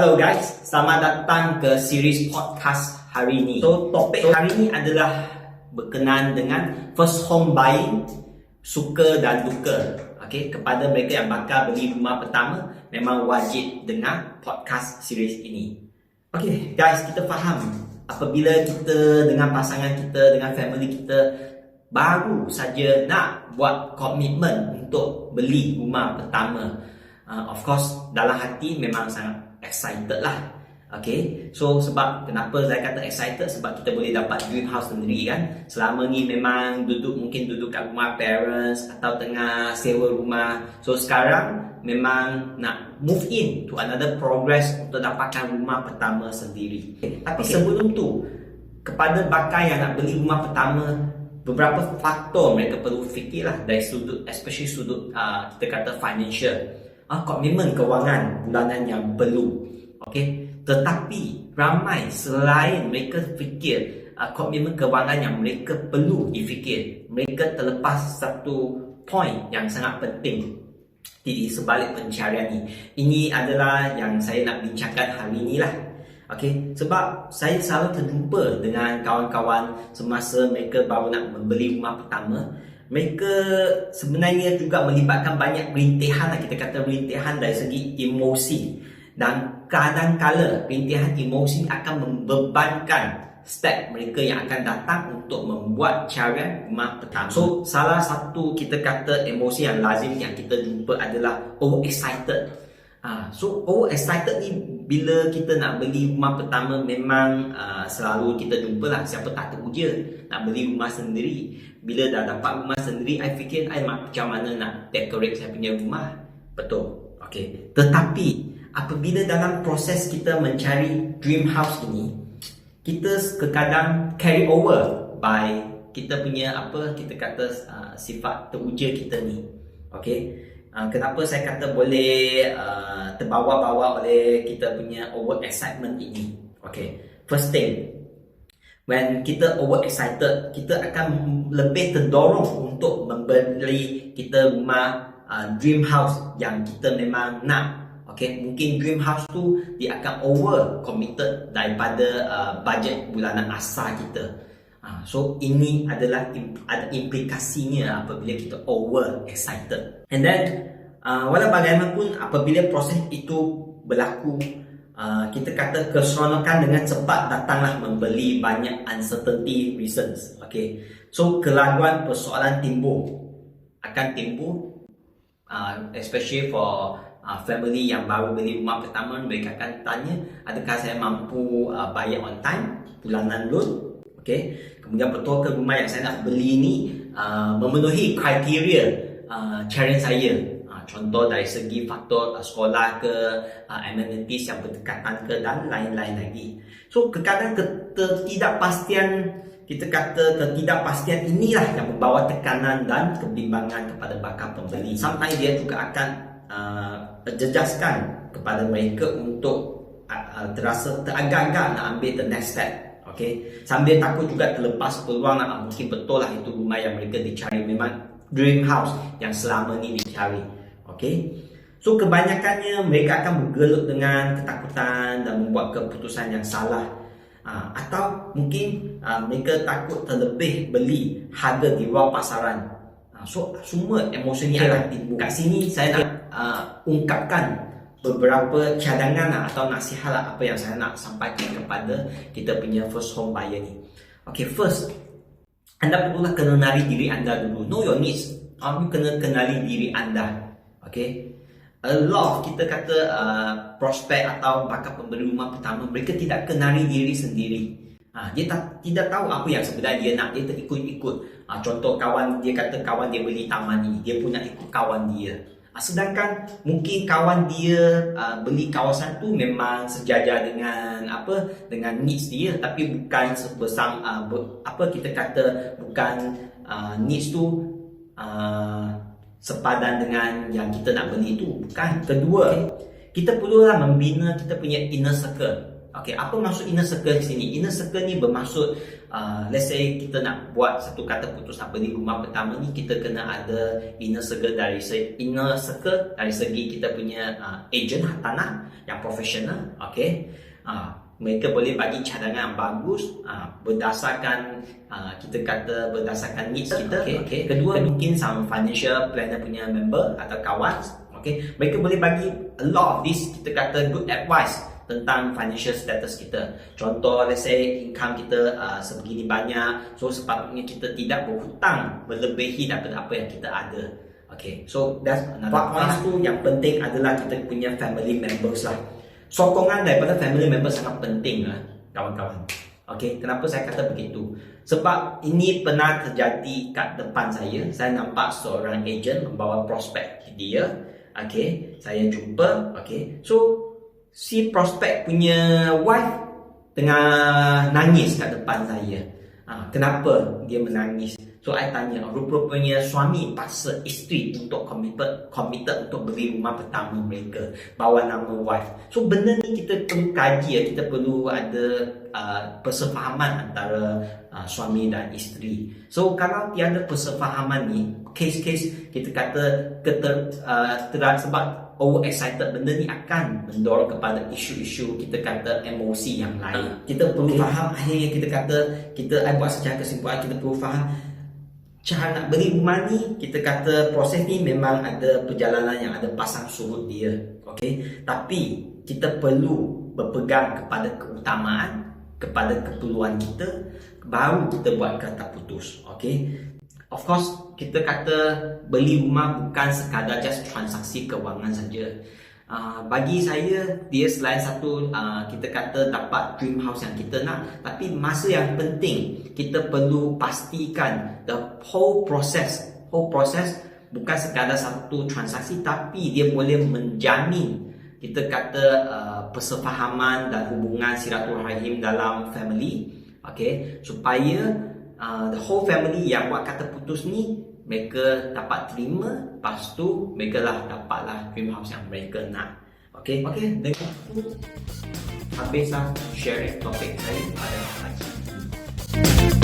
Hello guys, selamat datang ke series podcast hari ini. So, topik hari ini adalah berkenaan dengan first home buying, suka dan duka. Okay, kepada mereka yang bakal beli rumah pertama, memang wajib dengar podcast series ini. Okay guys, kita faham apabila kita dengan pasangan kita, dengan family kita baru saja nak buat komitmen untuk beli rumah pertama, of course dalam hati memang sangat excited lah. Okay, so sebab kenapa saya kata excited, sebab kita boleh dapat dream house sendiri kan. Selama ni memang mungkin duduk kat rumah parents atau tengah sewa rumah. So sekarang memang nak move in to another progress untuk dapatkan rumah pertama sendiri. Tapi sebelum tu, kepada bakal yang nak beli rumah pertama, beberapa faktor mereka perlu fikirlah dari sudut, especially sudut kita kata financial, komitmen kewangan bulanan yang perlu. Okay, tetapi ramai selain mereka fikir komitmen kewangan yang mereka perlu difikir, mereka terlepas satu point yang sangat penting di sebalik pencarian ini. Ini adalah yang saya nak bincangkan hari ini lah. Okay, sebab saya selalu terjumpa dengan kawan-kawan semasa mereka baru nak membeli rumah pertama. Mereka sebenarnya juga melibatkan banyak perintihan, kita kata perintihan dari segi emosi. Dan kadang-kala perintihan emosi akan membebankan step mereka yang akan datang untuk membuat carian rumah pertama. So, salah satu kita kata emosi yang lazim yang kita jumpa adalah overexcited. So overexcited ni bila kita nak beli rumah pertama memang selalu kita jumpa lah. Siapa tak teruja nak beli rumah sendiri. Bila dah dapat rumah sendiri, I fikir macam mana nak decorate saya punya rumah. Betul. Okay. Tetapi apabila dalam proses kita mencari dream house ini, kita kadang carry over by kita punya kita kata sifat teruja kita ni. Okay. Kenapa saya kata boleh terbawa-bawa oleh kita punya over excitement ini? Okay, first thing, when kita over excited, kita akan lebih terdorong untuk membeli kita rumah dream house yang kita memang nak. Okay, mungkin dream house tu dia akan over committed daripada budget bulanan asal kita. So ini adalah ada implikasinya apabila kita over excited. And then walau bagaimanapun apabila proses itu berlaku, kita kata keseronokan dengan cepat datanglah membeli banyak uncertainty reasons. Okay, so keraguan persoalan akan timbul, especially for family yang baru beli rumah pertama. Mereka akan tanya, adakah saya mampu bayar on time bulanan loan? Okay, kemudian betul ke rumah yang saya nak beli ni memenuhi kriteria carian saya? Contoh dari segi faktor sekolah ke, amenities yang berdekatan ke, dan lain-lain lagi. So kadang ketidakpastian, kita kata ketidakpastian inilah yang membawa tekanan dan kebimbangan kepada bakal pembeli. Sometimes dia juga akan jejaskan kepada mereka untuk terasa teragak-agak nak ambil the next step. Okay, sambil takut juga terlepas peluang mungkin betul lah itu rumah yang mereka dicari, memang dream house yang selama ni dicari. Okay, so kebanyakannya mereka akan bergelut dengan ketakutan dan membuat keputusan yang salah, atau mungkin mereka takut terlebih beli harga di luar pasaran. So semua emosi ni akan timbul. Kat sini saya nak ungkapkan beberapa cadangan atau nasihat apa yang saya nak sampaikan kepada kita punya first home buyer ni. Okay, first, anda perlulah kenali diri anda dulu. Know your needs. Anda kena kenali diri anda. Okay, a lot of kita kata prospek atau bakal pembeli rumah pertama, mereka tidak kenali diri sendiri. Dia tidak tahu apa yang sebenarnya dia nak. Dia terikut-ikut. Contoh kawan dia kata kawan dia beli taman ni, dia pun nak ikut kawan dia. Sedangkan mungkin kawan dia beli kawasan tu memang sejajar dengan dengan needs dia, tapi bukan sebesar kita kata bukan needs tu sepadan dengan yang kita nak beli tu, bukan. Kedua, kita perlulah membina kita punya inner circle. Okay, apa maksud inner circle di sini? Inner circle ni bermaksud let's say kita nak buat satu kata putus nak beli rumah pertama ni, kita kena ada inner circle dari segi kita punya agent hartanah yang profesional. Okay, mereka boleh bagi cadangan yang bagus berdasarkan berdasarkan needs kita. Okay. Kedua, mungkin sama financial planner punya member atau kawan. Okay, mereka boleh bagi a lot of this, kita kata good advice tentang financial status kita. Contoh, let's say income kita sebegini banyak, so sepatutnya kita tidak berhutang melebihi daripada apa yang kita ada. Okay, so that's another point. Tu yang penting adalah kita punya family members lah. Sokongan daripada family members sangat penting lah, kawan-kawan. Okay, kenapa saya kata begitu? Sebab ini pernah terjadi kat depan saya. Saya nampak seorang agent membawa prospek dia. Okay, saya jumpa. Okay, so si prospek punya wife tengah nangis kat depan saya. Kenapa dia menangis? So I tanya, rupanya suami paksa isteri untuk committed untuk beli rumah pertama mereka, bawa nama wife. So benda ni kita perlu kaji, kita perlu ada persefahaman antara suami dan isteri. So kalau tiada persefahaman ni, kes-kes kita kata sebab over excited, benda ni akan mendorong kepada isu-isu kita kata emosi yang lain. Kita perlu faham, akhirnya kita buat secara kesimpulan, kita perlu faham cara nak beli rumah ni, kita kata proses ni memang ada perjalanan yang ada pasang surut dia. Okay, tapi kita perlu berpegang kepada keutamaan, kepada keperluan kita, baru kita buat kata putus. Okay, of course kita kata beli rumah bukan sekadar just transaksi kewangan saja. Bagi saya, dia selain satu kita kata dapat dream house yang kita nak, tapi masa yang penting kita perlu pastikan the whole process bukan sekadar satu transaksi, tapi dia boleh menjamin kita kata persefahaman dan hubungan silaturahim dalam family. Okay, supaya the whole family yang buat kata putus ni mereka dapat terima, lepas tu mereka lah dapatlah dream house yang mereka nak. Okay, dengan itu habislah sharing topik saya pada hari ini.